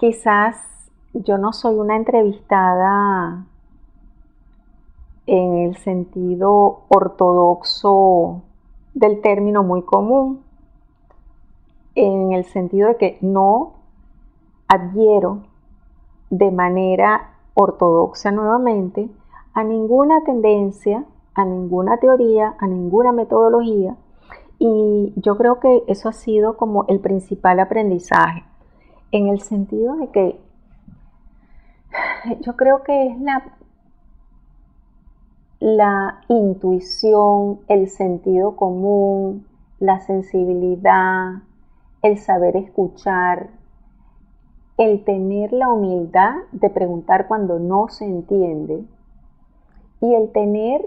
Quizás yo no soy una entrevistada en el sentido ortodoxo del término muy común, en el sentido de que no adhiero de manera ortodoxa nuevamente a ninguna tendencia, a ninguna teoría, a ninguna metodología, y yo creo que eso ha sido como el principal aprendizaje, en el sentido de que yo creo que es la intuición, el sentido común, la sensibilidad, el saber escuchar, el tener la humildad de preguntar cuando no se entiende y el tener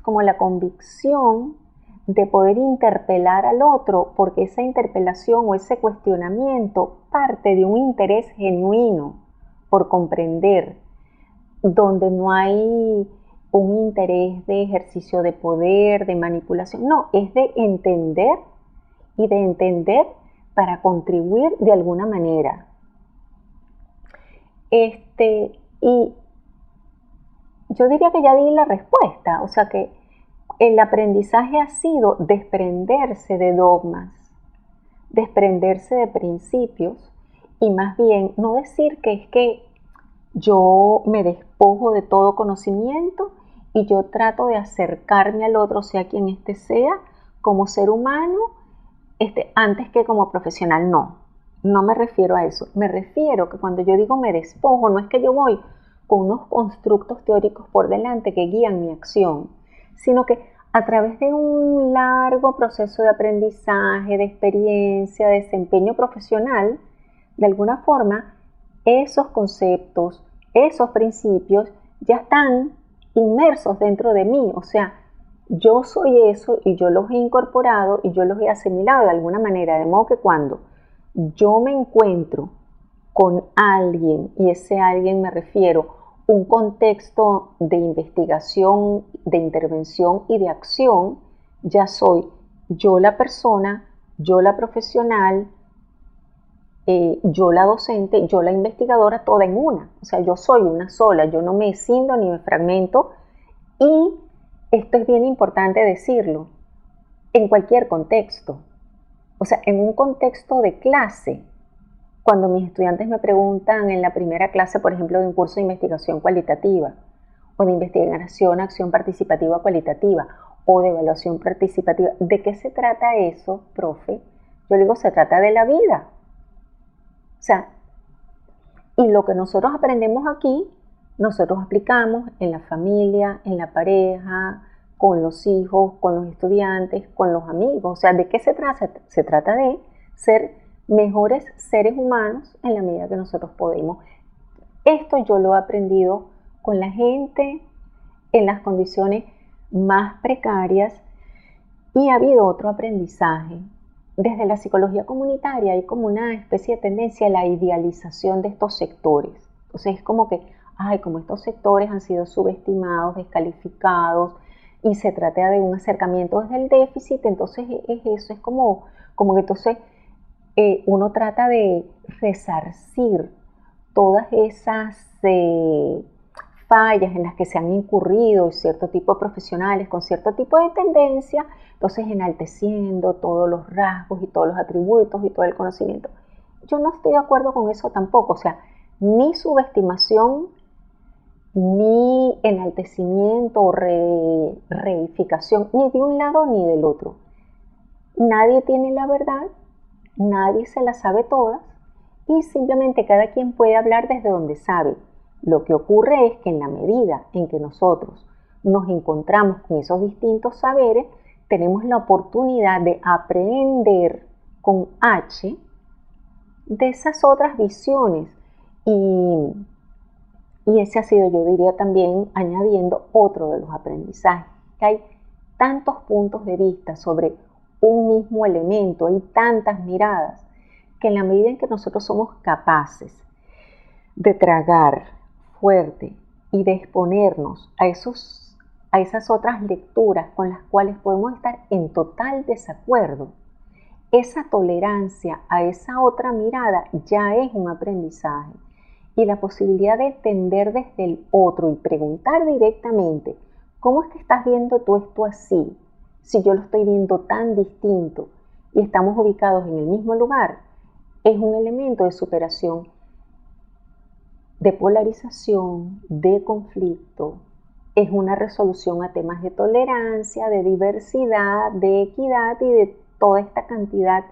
como la convicción de poder interpelar al otro, porque esa interpelación o ese cuestionamiento parte de un interés genuino por comprender, donde no hay un interés de ejercicio de poder, de manipulación, no, es de entender y de entender para contribuir de alguna manera. Y yo diría que ya di la respuesta, o sea que el aprendizaje ha sido desprenderse de dogmas, desprenderse de principios y más bien no decir que es que yo me despojo de todo conocimiento y yo trato de acercarme al otro, sea quien éste sea, como ser humano, antes que como profesional. No me refiero a eso. Me refiero que cuando yo digo me despojo, no es que yo voy con unos constructos teóricos por delante que guían mi acción, sino que a través de un largo proceso de aprendizaje, de experiencia, de desempeño profesional, de alguna forma, esos conceptos, esos principios ya están inmersos dentro de mí. O sea, yo soy eso y yo los he incorporado y yo los he asimilado de alguna manera, de modo que cuando yo me encuentro con alguien, y ese alguien me refiero un contexto de investigación, de intervención y de acción, ya soy yo la persona, yo la profesional, yo la docente, yo la investigadora, toda en una. O sea, yo soy una sola, yo no me escindo ni me fragmento. Y esto es bien importante decirlo, en cualquier contexto. O sea, en un contexto de clase, cuando mis estudiantes me preguntan en la primera clase, por ejemplo, de un curso de investigación cualitativa, o de investigación, acción participativa cualitativa, o de evaluación participativa, ¿de qué se trata eso, profe? Yo digo, se trata de la vida. O sea, y lo que nosotros aprendemos aquí, nosotros aplicamos en la familia, en la pareja, con los hijos, con los estudiantes, con los amigos. O sea, ¿de qué se trata? Se trata de ser mejores seres humanos en la medida que nosotros podemos. Esto yo lo he aprendido con la gente en las condiciones más precarias y ha habido otro aprendizaje. Desde la psicología comunitaria hay como una especie de tendencia a la idealización de estos sectores. Entonces es como que, como estos sectores han sido subestimados, descalificados, y se trata de un acercamiento desde el déficit, entonces es eso, es como que entonces uno trata de resarcir todas esas fallas en las que se han incurrido cierto tipo de profesionales con cierto tipo de tendencia, entonces enalteciendo todos los rasgos y todos los atributos y todo el conocimiento. Yo no estoy de acuerdo con eso tampoco, o sea, ni subestimación, ni enaltecimiento o reificación, ni de un lado ni del otro. Nadie tiene la verdad, nadie se la sabe todas y simplemente cada quien puede hablar desde donde sabe. Lo que ocurre es que en la medida en que nosotros nos encontramos con esos distintos saberes, tenemos la oportunidad de aprender con H de esas otras visiones. Y ese ha sido, yo diría también, añadiendo otro de los aprendizajes, que hay tantos puntos de vista sobre un mismo elemento, hay tantas miradas, que en la medida en que nosotros somos capaces de tragar fuerte y de exponernos a esas otras lecturas con las cuales podemos estar en total desacuerdo, esa tolerancia a esa otra mirada ya es un aprendizaje. Y la posibilidad de entender desde el otro y preguntar directamente, ¿cómo es que estás viendo tú esto así? Si yo lo estoy viendo tan distinto y estamos ubicados en el mismo lugar, es un elemento de superación, de polarización, de conflicto, es una resolución a temas de tolerancia, de diversidad, de equidad y de toda esta cantidad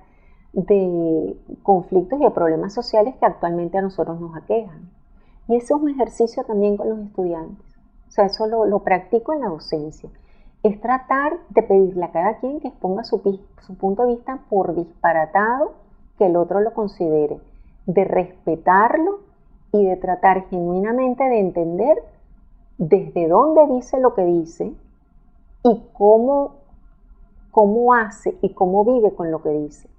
de conflictos y de problemas sociales que actualmente a nosotros nos aquejan. Y eso es un ejercicio también con los estudiantes. O sea, eso lo practico en la docencia. Es tratar de pedirle a cada quien que exponga su punto de vista por disparatado que el otro lo considere, de respetarlo y de tratar genuinamente de entender desde dónde dice lo que dice y cómo hace y cómo vive con lo que dice.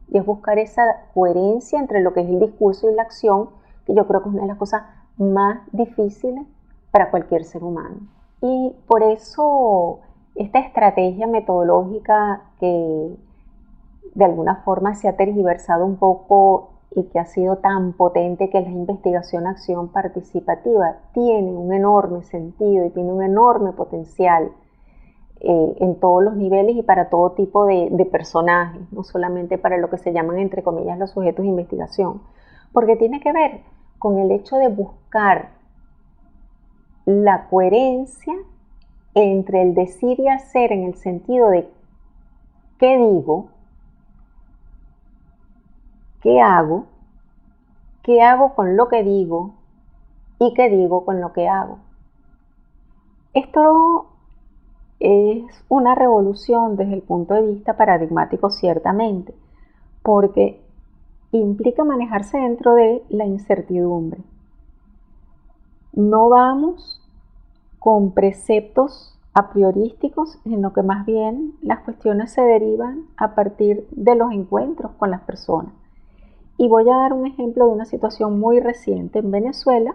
Y es buscar esa coherencia entre lo que es el discurso y la acción, que yo creo que es una de las cosas más difíciles para cualquier ser humano. Y por eso esta estrategia metodológica que de alguna forma se ha tergiversado un poco y que ha sido tan potente, que es la investigación-acción participativa, tiene un enorme sentido y tiene un enorme potencial en todos los niveles y para todo tipo de personajes, no solamente para lo que se llaman, entre comillas, los sujetos de investigación, porque tiene que ver con el hecho de buscar la coherencia entre el decir y hacer, en el sentido de qué digo, qué hago con lo que digo y qué digo con lo que hago. Esto es una revolución desde el punto de vista paradigmático, ciertamente, porque implica manejarse dentro de la incertidumbre. No vamos con preceptos a priorísticos, sino que más bien las cuestiones se derivan a partir de los encuentros con las personas. Y voy a dar un ejemplo de una situación muy reciente en Venezuela,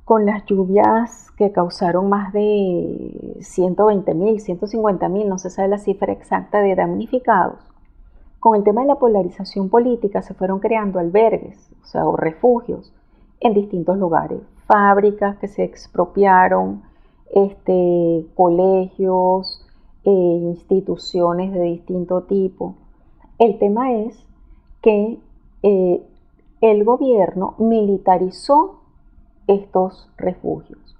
con las lluvias que causaron más de 120.000, 150.000, no se sabe la cifra exacta de damnificados. Con el tema de la polarización política se fueron creando albergues, o refugios, en distintos lugares. Fábricas que se expropiaron, colegios, instituciones de distinto tipo. El tema es que el gobierno militarizó estos refugios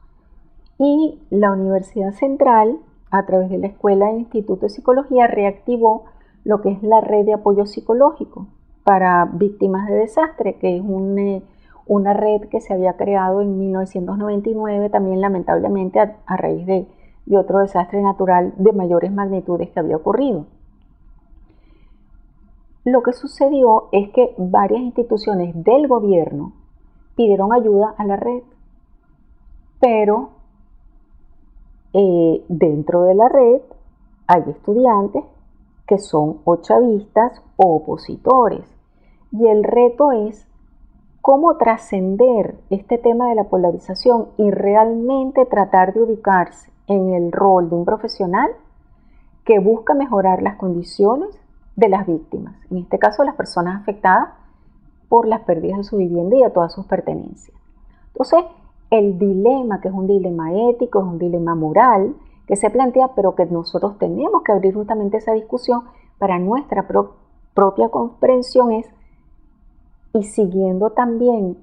y la Universidad Central, a través de la Escuela e Instituto de Psicología, reactivó lo que es la red de apoyo psicológico para víctimas de desastre, que es una red que se había creado en 1999, también lamentablemente a raíz de otro desastre natural de mayores magnitudes que había ocurrido. Lo que sucedió es que varias instituciones del gobierno pidieron ayuda a la red, pero dentro de la red hay estudiantes que son o chavistas o opositores, y el reto es cómo trascender este tema de la polarización y realmente tratar de ubicarse en el rol de un profesional que busca mejorar las condiciones de las víctimas, en este caso las personas afectadas por las pérdidas de su vivienda y de todas sus pertenencias. Entonces, el dilema, que es un dilema ético, es un dilema moral, que se plantea, pero que nosotros tenemos que abrir justamente esa discusión para nuestra propia comprensión, es, y siguiendo también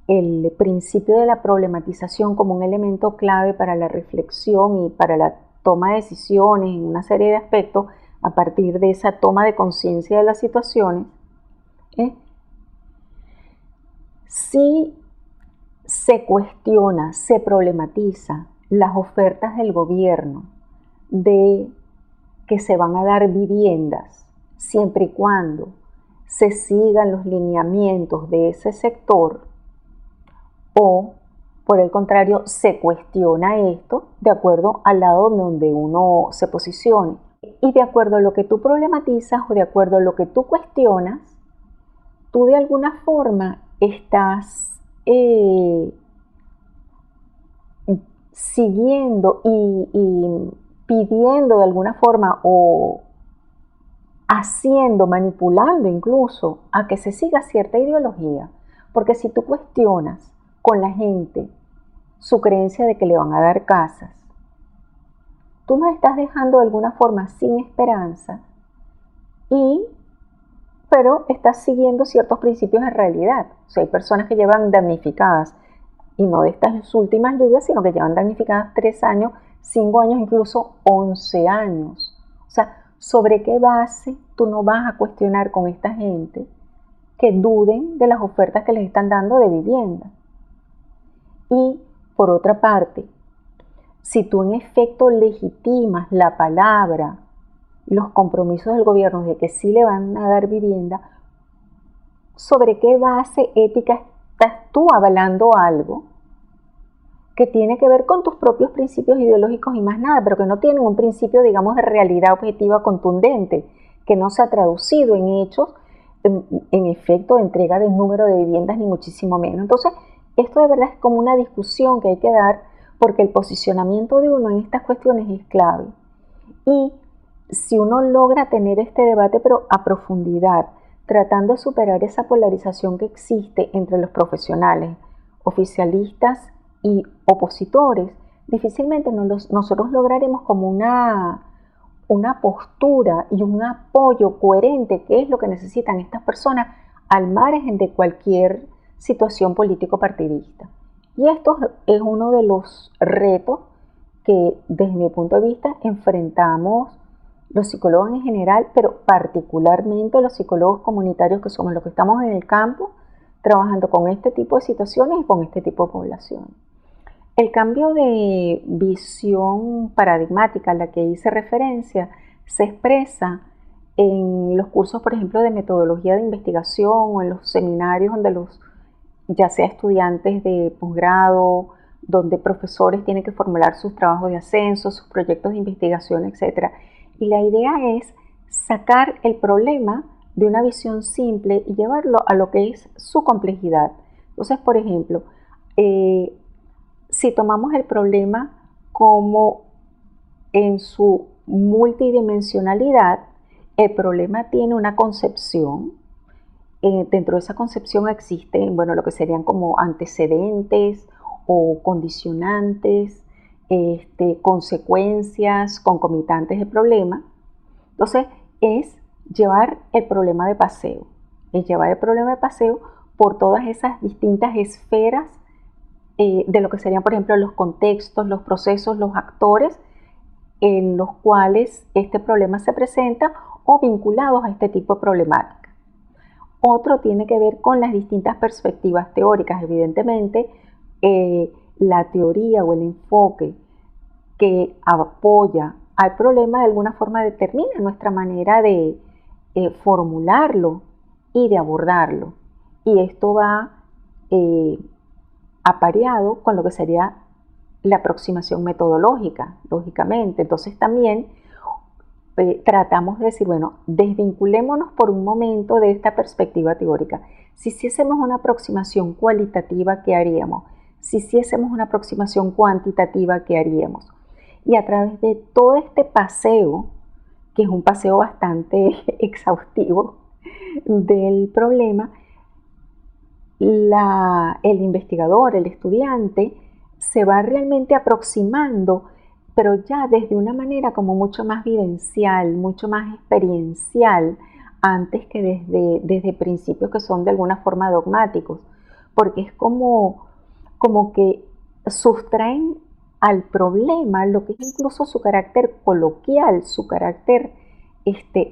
el principio de la problematización como un elemento clave para la reflexión y para la toma de decisiones en una serie de aspectos, a partir de esa toma de conciencia de las situaciones, si se cuestiona, se problematiza las ofertas del gobierno de que se van a dar viviendas siempre y cuando se sigan los lineamientos de ese sector, o por el contrario se cuestiona esto de acuerdo al lado donde uno se posicione. Y de acuerdo a lo que tú problematizas o de acuerdo a lo que tú cuestionas, tú de alguna forma estás siguiendo y pidiendo de alguna forma o haciendo, manipulando incluso a que se siga cierta ideología. Porque si tú cuestionas con la gente su creencia de que le van a dar casas, tú nos estás dejando de alguna forma sin esperanza, pero estás siguiendo ciertos principios de realidad. O sea, hay personas que llevan damnificadas, y no de estas últimas lluvias, sino que llevan damnificadas 3 años, 5 años, incluso 11 años. O sea, ¿sobre qué base tú no vas a cuestionar con esta gente que duden de las ofertas que les están dando de vivienda? Y por otra parte, si tú en efecto legitimas la palabra, los compromisos del gobierno de que sí le van a dar vivienda, ¿sobre qué base ética estás tú avalando algo que tiene que ver con tus propios principios ideológicos y más nada, pero que no tienen un principio, digamos, de realidad objetiva contundente, que no se ha traducido en hechos, en efecto de entrega de número de viviendas, ni muchísimo menos? Entonces, esto de verdad es como una discusión que hay que dar, porque el posicionamiento de uno en estas cuestiones es clave. Y si uno logra tener este debate, pero a profundidad, tratando de superar esa polarización que existe entre los profesionales, oficialistas y opositores, difícilmente nosotros lograremos como una postura y un apoyo coherente, que es lo que necesitan estas personas al margen de cualquier situación político-partidista. Y esto es uno de los retos que desde mi punto de vista enfrentamos los psicólogos en general, pero particularmente los psicólogos comunitarios, que somos los que estamos en el campo trabajando con este tipo de situaciones y con este tipo de población. El cambio de visión paradigmática a la que hice referencia se expresa en los cursos, por ejemplo, de metodología de investigación, o en los seminarios donde ya sea estudiantes de posgrado, donde profesores tienen que formular sus trabajos de ascenso, sus proyectos de investigación, etc. Y la idea es sacar el problema de una visión simple y llevarlo a lo que es su complejidad. Entonces, por ejemplo, si tomamos el problema como en su multidimensionalidad, el problema tiene una concepción. Dentro de esa concepción existen, lo que serían como antecedentes o condicionantes, consecuencias concomitantes del problema. Entonces, es llevar el problema de paseo. Es llevar el problema de paseo por todas esas distintas esferas de lo que serían, por ejemplo, los contextos, los procesos, los actores en los cuales este problema se presenta o vinculados a este tipo de problemática. Otro tiene que ver con las distintas perspectivas teóricas. Evidentemente, la teoría o el enfoque que apoya al problema de alguna forma determina nuestra manera de formularlo y de abordarlo. Y esto va apareado con lo que sería la aproximación metodológica, lógicamente. Entonces también tratamos de decir, desvinculémonos por un momento de esta perspectiva teórica. Si hiciésemos una aproximación cualitativa, ¿qué haríamos? Si hiciésemos una aproximación cuantitativa, ¿qué haríamos? Y a través de todo este paseo, que es un paseo bastante exhaustivo del problema, el investigador, el estudiante, se va realmente aproximando, pero ya desde una manera como mucho más vivencial, mucho más experiencial, antes que desde principios que son de alguna forma dogmáticos, porque es como que sustraen al problema lo que es incluso su carácter coloquial, su carácter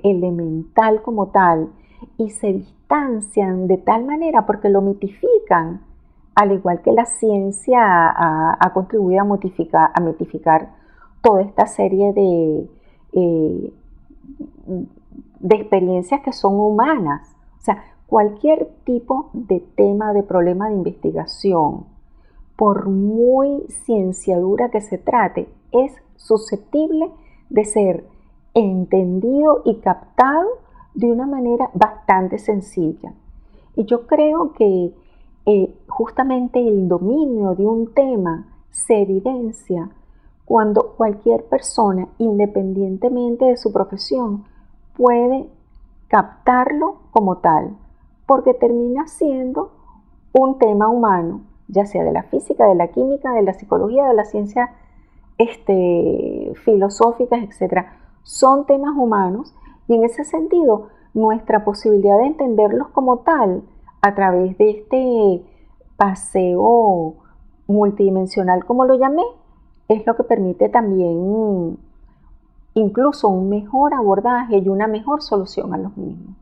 elemental como tal, y se distancian de tal manera porque lo mitifican, al igual que la ciencia ha contribuido a mitificar toda esta serie de experiencias que son humanas. O sea, cualquier tipo de tema, de problema de investigación, por muy cienciadura que se trate, es susceptible de ser entendido y captado de una manera bastante sencilla. Y yo creo que justamente el dominio de un tema se evidencia cuando cualquier persona, independientemente de su profesión, puede captarlo como tal, porque termina siendo un tema humano, ya sea de la física, de la química, de la psicología, de la ciencia filosóficas, etcétera. Son temas humanos y en ese sentido nuestra posibilidad de entenderlos como tal a través de este paseo multidimensional, como lo llamé, es lo que permite también incluso un mejor abordaje y una mejor solución a los mismos.